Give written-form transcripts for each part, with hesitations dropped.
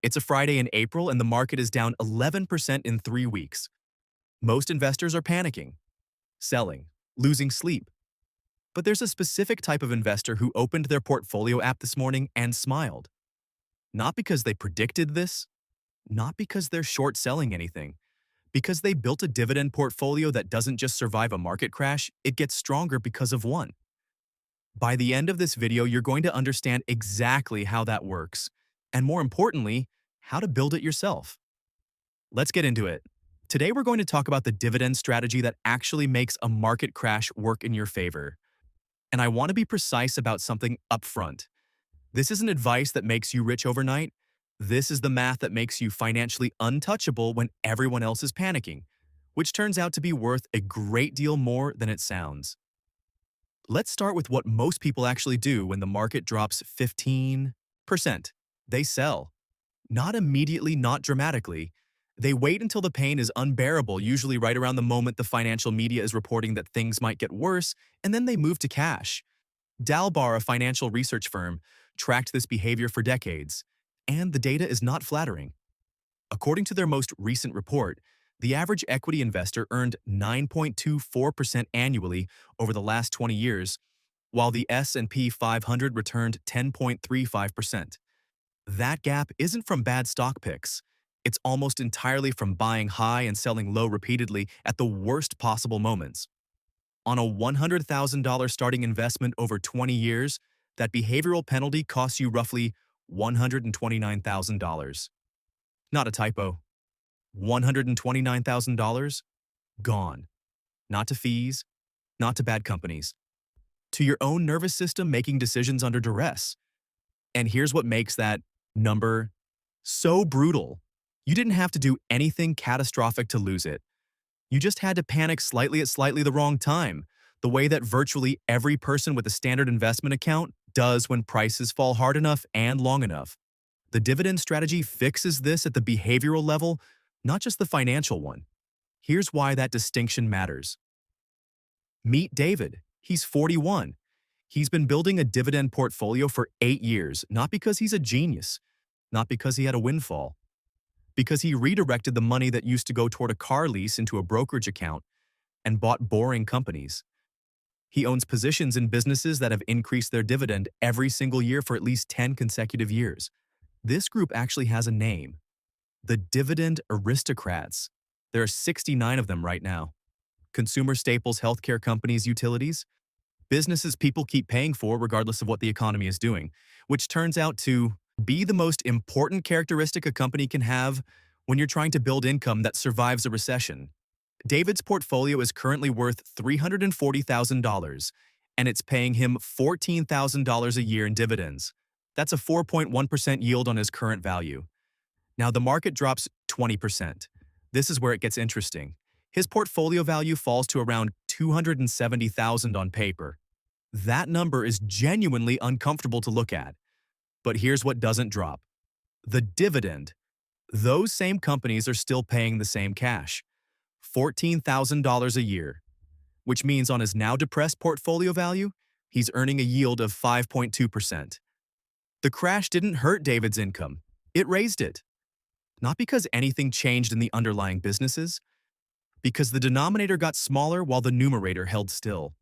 It's a Friday in April and the market is down 11% in 3 weeks. Most investors are panicking, selling, losing sleep. But there's a specific type of investor who opened their portfolio app this morning and smiled. Not because they predicted this, not because they're short selling anything, because they built a dividend portfolio that doesn't just survive a market crash, it gets stronger because of one. By the end of this video, you're going to understand exactly how that works, and more importantly, how to build it yourself. Let's get into it. Today, we're going to talk about the dividend strategy that actually makes a market crash work in your favor. And I want to be precise about something upfront. This isn't advice that makes you rich overnight. This is the math that makes you financially untouchable when everyone else is panicking, which turns out to be worth a great deal more than it sounds. Let's start with what most people actually do when the market drops 15%. They sell. Not immediately, not dramatically. They wait until the pain is unbearable, usually right around the moment the financial media is reporting that things might get worse, and then they move to cash. Dalbar, a financial research firm, tracked this behavior for decades, and the data is not flattering. According to their most recent report, the average equity investor earned 9.24% annually over the last 20 years, while the S&P 500 returned 10.35%. That gap isn't from bad stock picks. It's almost entirely from buying high and selling low repeatedly at the worst possible moments. On a $100,000 starting investment over 20 years, that behavioral penalty costs you roughly $129,000. Not a typo. $129,000? Gone. Not to fees, not to bad companies. To your own nervous system making decisions under duress. And here's what makes that number so brutal. You didn't have to do anything catastrophic to lose it. You just had to panic slightly at slightly the wrong time, the way that virtually every person with a standard investment account does when prices fall hard enough and long enough. The dividend strategy fixes this at the behavioral level, not just the financial one. Here's why that distinction matters. Meet David. He's 41. He's been building a dividend portfolio for 8 years, not because he's a genius, not because he had a windfall, because he redirected the money that used to go toward a car lease into a brokerage account and bought boring companies. He owns positions in businesses that have increased their dividend every single year for at least 10 consecutive years. This group actually has a name: the Dividend Aristocrats. There are 69 of them right now. Consumer staples, healthcare companies, utilities, businesses people keep paying for regardless of what the economy is doing, which turns out to be the most important characteristic a company can have when you're trying to build income that survives a recession. David's portfolio is currently worth $340,000, and it's paying him $14,000 a year in dividends. That's a 4.1% yield on his current value. Now, the market drops 20%. This is where it gets interesting. His portfolio value falls to around $270,000 on paper. That number is genuinely uncomfortable to look at. But here's what doesn't drop: the dividend. Those same companies are still paying the same cash, $14,000 a year, which means on his now depressed portfolio value, he's earning a yield of 5.2%. The crash didn't hurt David's income, it raised it. Not because anything changed in the underlying businesses, because the denominator got smaller while the numerator held still.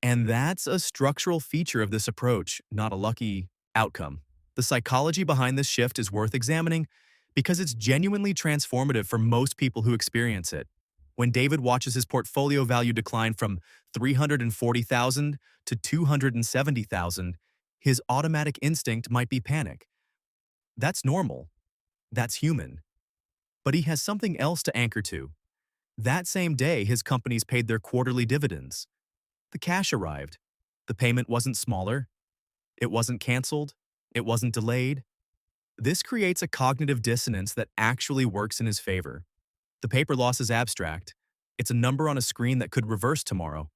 And that's a structural feature of this approach, not a lucky outcome. The psychology behind this shift is worth examining because it's genuinely transformative for most people who experience it. When David watches his portfolio value decline from $340,000 to $270,000, his automatic instinct might be panic. That's normal. That's human. But he has something else to anchor to. That same day, his companies paid their quarterly dividends. The cash arrived. The payment wasn't smaller. It wasn't canceled. It wasn't delayed. This creates a cognitive dissonance that actually works in his favor. The paper loss is abstract. It's a number on a screen that could reverse tomorrow.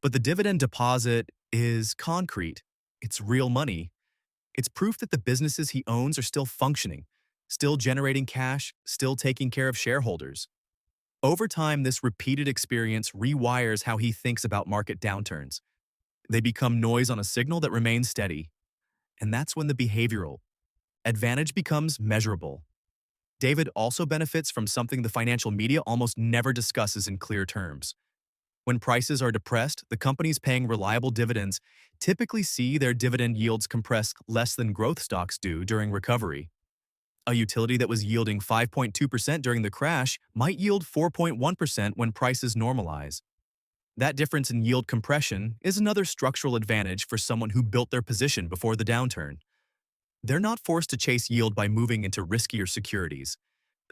But the dividend deposit is concrete. It's real money. It's proof that the businesses he owns are still functioning, still generating cash, still taking care of shareholders. Over time, this repeated experience rewires how he thinks about market downturns. They become noise on a signal that remains steady. And that's when the behavioral, advantage becomes measurable. David also benefits from something the financial media almost never discusses in clear terms. When prices are depressed, the companies paying reliable dividends typically see their dividend yields compress less than growth stocks do during recovery. A utility that was yielding 5.2% during the crash might yield 4.1% when prices normalize. That difference in yield compression is another structural advantage for someone who built their position before the downturn. They're not forced to chase yield by moving into riskier securities.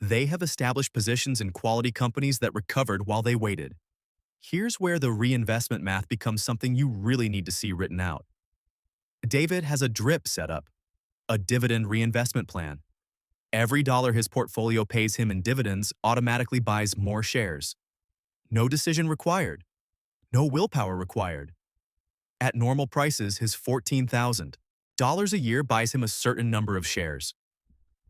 They have established positions in quality companies that recovered while they waited. Here's where the reinvestment math becomes something you really need to see written out. David has a DRIP setup, a dividend reinvestment plan. Every dollar his portfolio pays him in dividends automatically buys more shares. No decision required. No willpower required. At normal prices, his $14,000 a year buys him a certain number of shares.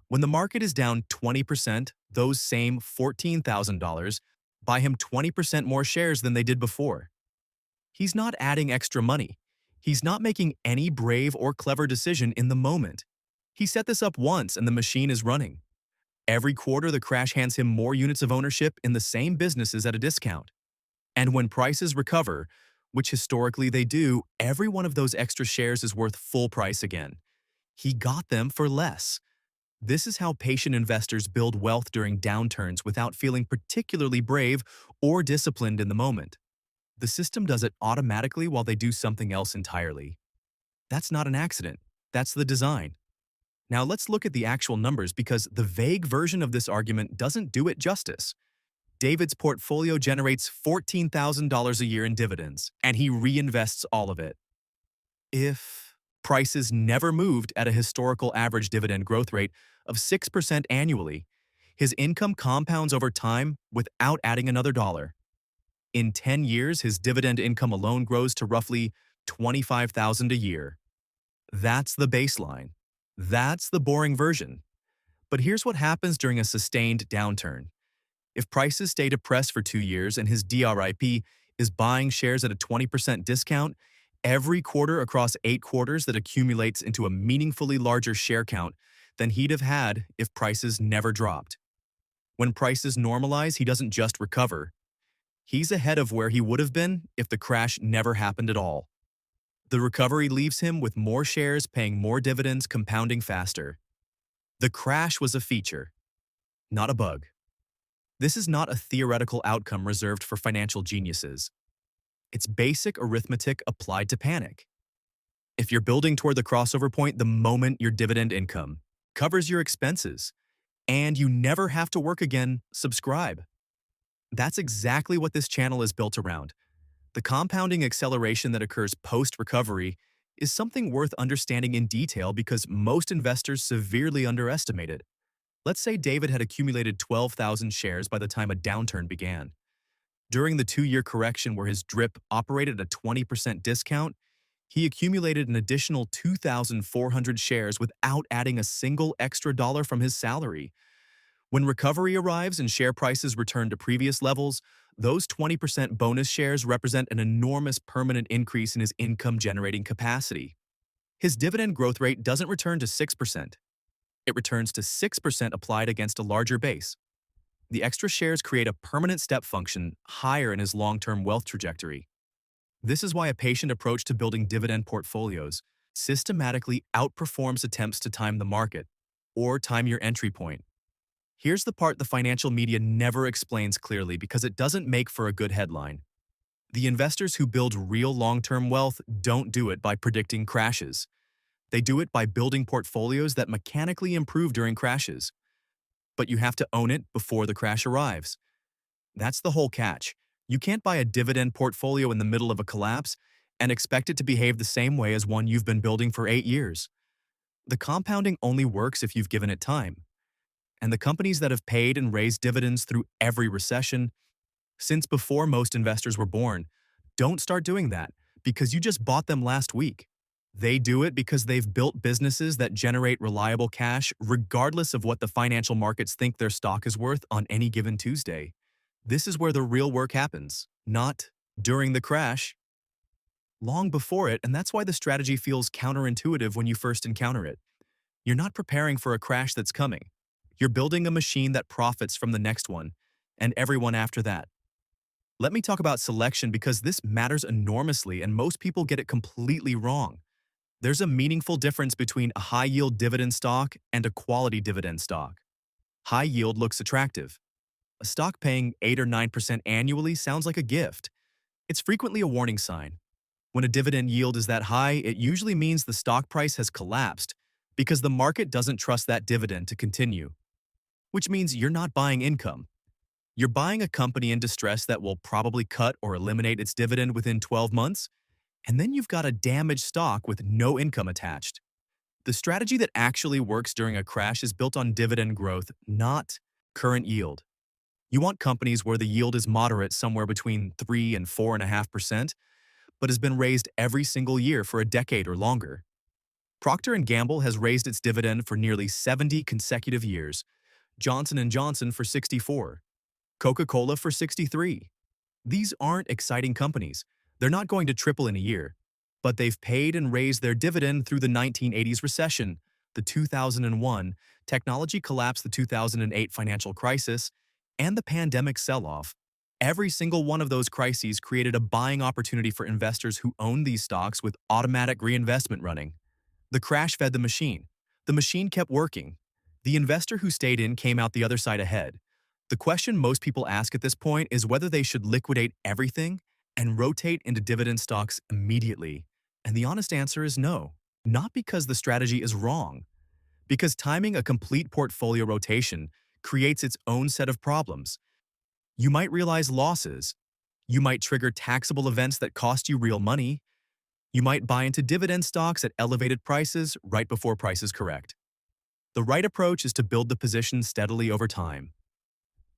When the market is down 20%, those same $14,000 buy him 20% more shares than they did before. He's not adding extra money. He's not making any brave or clever decision in the moment. He set this up once and the machine is running. Every quarter, the crash hands him more units of ownership in the same businesses at a discount. And when prices recover, which historically they do, every one of those extra shares is worth full price again. He got them for less. This is how patient investors build wealth during downturns without feeling particularly brave or disciplined in the moment. The system does it automatically while they do something else entirely. That's not an accident. That's the design. Now let's look at the actual numbers because the vague version of this argument doesn't do it justice. David's portfolio generates $14,000 a year in dividends, and he reinvests all of it. If prices never moved at a historical average dividend growth rate of 6% annually, his income compounds over time without adding another dollar. In 10 years, his dividend income alone grows to roughly $25,000 a year. That's the baseline. That's the boring version. But here's what happens during a sustained downturn. If prices stay depressed for 2 years and his DRIP is buying shares at a 20% discount, every quarter across 8 quarters that accumulates into a meaningfully larger share count than he'd have had if prices never dropped. When prices normalize, he doesn't just recover. He's ahead of where he would have been if the crash never happened at all. The recovery leaves him with more shares paying more dividends compounding faster. The crash was a feature, not a bug. This is not a theoretical outcome reserved for financial geniuses. It's basic arithmetic applied to panic. If you're building toward the crossover point the moment your dividend income covers your expenses, and you never have to work again, subscribe. That's exactly what this channel is built around. The compounding acceleration that occurs post-recovery is something worth understanding in detail because most investors severely underestimate it. Let's say David had accumulated 12,000 shares by the time a downturn began. During the 2-year correction where his DRIP operated at a 20% discount, he accumulated an additional 2,400 shares without adding a single extra dollar from his salary. When recovery arrives and share prices return to previous levels, those 20% bonus shares represent an enormous permanent increase in his income-generating capacity. His dividend growth rate doesn't return to 6%. It returns to 6% applied against a larger base. The extra shares create a permanent step function higher in his long-term wealth trajectory. This is why a patient approach to building dividend portfolios systematically outperforms attempts to time the market or time your entry point. Here's the part the financial media never explains clearly because it doesn't make for a good headline. The investors who build real long-term wealth don't do it by predicting crashes. They do it by building portfolios that mechanically improve during crashes. But you have to own it before the crash arrives. That's the whole catch. You can't buy a dividend portfolio in the middle of a collapse and expect it to behave the same way as one you've been building for 8 years. The compounding only works if you've given it time. And the companies that have paid and raised dividends through every recession, since before most investors were born, don't start doing that because you just bought them last week. They do it because they've built businesses that generate reliable cash regardless of what the financial markets think their stock is worth on any given Tuesday. This is where the real work happens, not during the crash, long before it, and that's why the strategy feels counterintuitive when you first encounter it. You're not preparing for a crash that's coming. You're building a machine that profits from the next one and everyone after that. Let me talk about selection because this matters enormously and most people get it completely wrong. There's a meaningful difference between a high-yield dividend stock and a quality dividend stock. High yield looks attractive. A stock paying 8 or 9% annually sounds like a gift. It's frequently a warning sign. When a dividend yield is that high, it usually means the stock price has collapsed because the market doesn't trust that dividend to continue, which means you're not buying income. You're buying a company in distress that will probably cut or eliminate its dividend within 12 months, and then you've got a damaged stock with no income attached. The strategy that actually works during a crash is built on dividend growth, not current yield. You want companies where the yield is moderate, somewhere between 3 and 4.5%, but has been raised every single year for a decade or longer. Procter & Gamble has raised its dividend for nearly 70 consecutive years, Johnson & Johnson for 64, Coca-Cola for 63. These aren't exciting companies. They're not going to triple in a year, but they've paid and raised their dividend through the 1980s recession, the 2001 technology collapse, the 2008 financial crisis, and the pandemic sell-off. Every single one of those crises created a buying opportunity for investors who own these stocks with automatic reinvestment running. The crash fed the machine. The machine kept working. The investor who stayed in came out the other side ahead. The question most people ask at this point is whether they should liquidate everything and rotate into dividend stocks immediately. And the honest answer is no. Not because the strategy is wrong, because timing a complete portfolio rotation creates its own set of problems. You might realize losses. You might trigger taxable events that cost you real money. You might buy into dividend stocks at elevated prices right before prices correct. The right approach is to build the position steadily over time.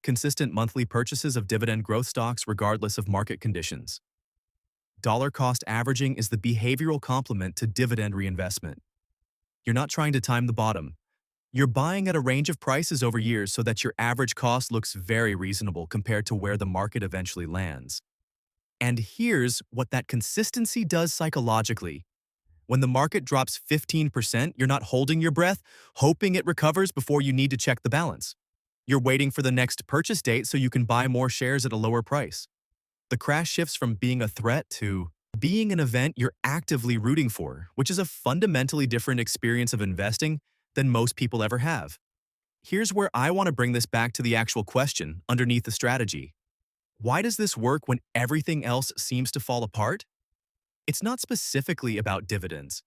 Consistent monthly purchases of dividend growth stocks regardless of market conditions. Dollar cost averaging is the behavioral complement to dividend reinvestment. You're not trying to time the bottom. You're buying at a range of prices over years so that your average cost looks very reasonable compared to where the market eventually lands. And here's what that consistency does psychologically. When the market drops 15%, you're not holding your breath, hoping it recovers before you need to check the balance. You're waiting for the next purchase date so you can buy more shares at a lower price. The crash shifts from being a threat to being an event you're actively rooting for, which is a fundamentally different experience of investing than most people ever have. Here's where I want to bring this back to the actual question underneath the strategy. Why does this work when everything else seems to fall apart? It's not specifically about dividends.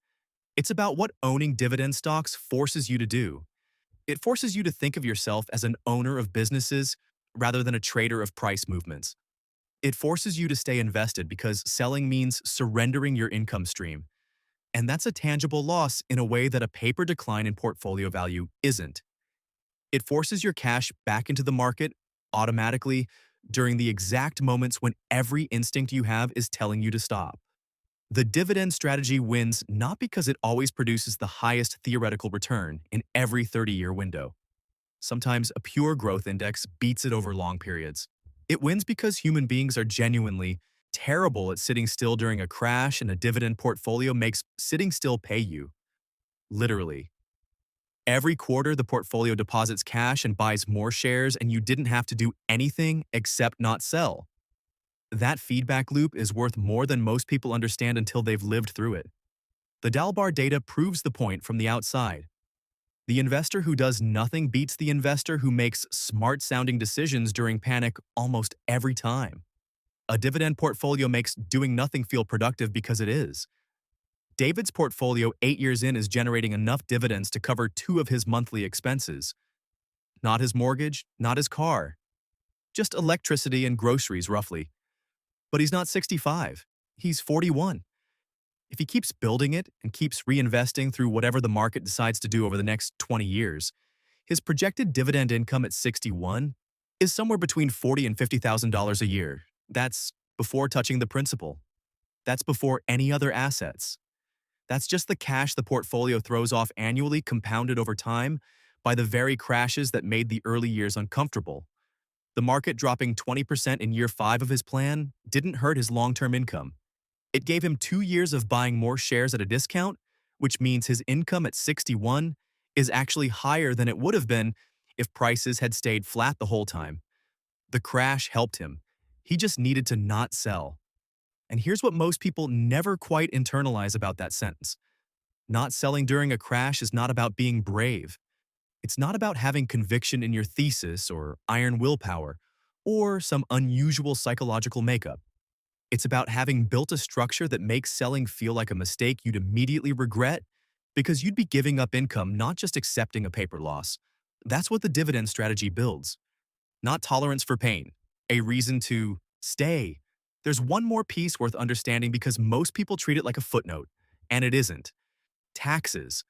It's about what owning dividend stocks forces you to do. It forces you to think of yourself as an owner of businesses rather than a trader of price movements. It forces you to stay invested because selling means surrendering your income stream. And that's a tangible loss in a way that a paper decline in portfolio value isn't. It forces your cash back into the market automatically during the exact moments when every instinct you have is telling you to stop. The dividend strategy wins not because it always produces the highest theoretical return in every 30-year window. Sometimes a pure growth index beats it over long periods. It wins because human beings are genuinely terrible at sitting still during a crash, and a dividend portfolio makes sitting still pay you. Literally. Every quarter, the portfolio deposits cash and buys more shares, and you didn't have to do anything except not sell. That feedback loop is worth more than most people understand until they've lived through it. The Dalbar data proves the point from the outside. The investor who does nothing beats the investor who makes smart-sounding decisions during panic almost every time. A dividend portfolio makes doing nothing feel productive because it is. David's portfolio 8 years in is generating enough dividends to cover 2 of his monthly expenses. Not his mortgage, not his car. Just electricity and groceries, roughly. But he's not 65. He's 41. If he keeps building it and keeps reinvesting through whatever the market decides to do over the next 20 years, his projected dividend income at 61 is somewhere between $40,000 and $50,000 a year. That's before touching the principal. That's before any other assets. That's just the cash the portfolio throws off annually, compounded over time by the very crashes that made the early years uncomfortable. The market dropping 20% in year 5 of his plan didn't hurt his long-term income. It gave him 2 years of buying more shares at a discount, which means his income at 61 is actually higher than it would have been if prices had stayed flat the whole time. The crash helped him. He just needed to not sell. And here's what most people never quite internalize about that sentence. Not selling during a crash is not about being brave. It's not about having conviction in your thesis or iron willpower or some unusual psychological makeup. It's about having built a structure that makes selling feel like a mistake you'd immediately regret because you'd be giving up income, not just accepting a paper loss. That's what the dividend strategy builds, not tolerance for pain, a reason to stay. There's one more piece worth understanding because most people treat it like a footnote, and it isn't. Taxes.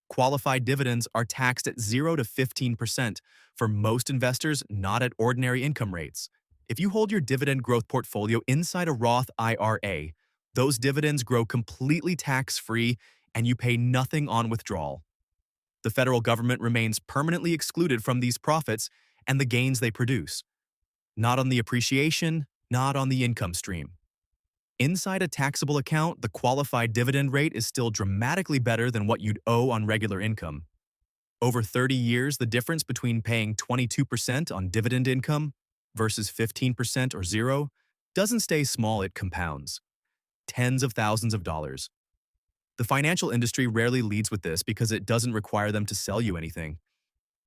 Qualified dividends are taxed at 0 to 15% for most investors, not at ordinary income rates. If you hold your dividend growth portfolio inside a Roth IRA, those dividends grow completely tax-free and you pay nothing on withdrawal. The federal government remains permanently excluded from these profits and the gains they produce. Not on the appreciation, not on the income stream. Inside a taxable account, the qualified dividend rate is still dramatically better than what you'd owe on regular income. Over 30 years, the difference between paying 22% on dividend income versus 15% or zero doesn't stay small, it compounds. Tens of thousands of dollars. The financial industry rarely leads with this because it doesn't require them to sell you anything.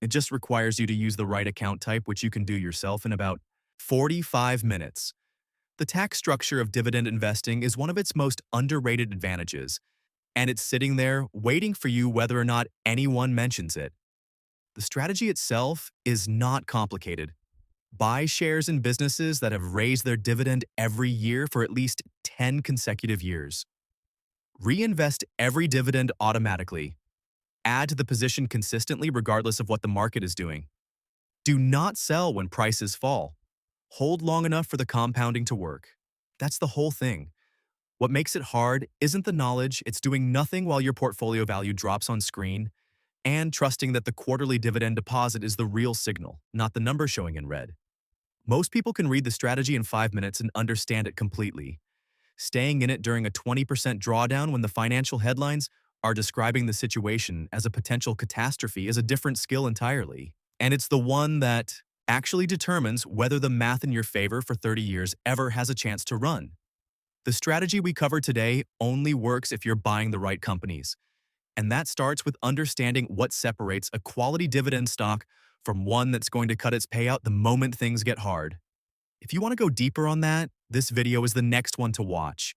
It just requires you to use the right account type, which you can do yourself in about 45 minutes. The tax structure of dividend investing is one of its most underrated advantages, and it's sitting there waiting for you whether or not anyone mentions it. The strategy itself is not complicated. Buy shares in businesses that have raised their dividend every year for at least 10 consecutive years. Reinvest every dividend automatically. Add to the position consistently regardless of what the market is doing. Do not sell when prices fall. Hold long enough for the compounding to work. That's the whole thing. What makes it hard isn't the knowledge, it's doing nothing while your portfolio value drops on screen, and trusting that the quarterly dividend deposit is the real signal, not the number showing in red. Most people can read the strategy in 5 minutes and understand it completely. Staying in it during a 20% drawdown when the financial headlines are describing the situation as a potential catastrophe is a different skill entirely. And it's the one that actually determines whether the math in your favor for 30 years ever has a chance to run. The strategy we cover today only works if you're buying the right companies. And that starts with understanding what separates a quality dividend stock from one that's going to cut its payout the moment things get hard. If you want to go deeper on that, this video is the next one to watch.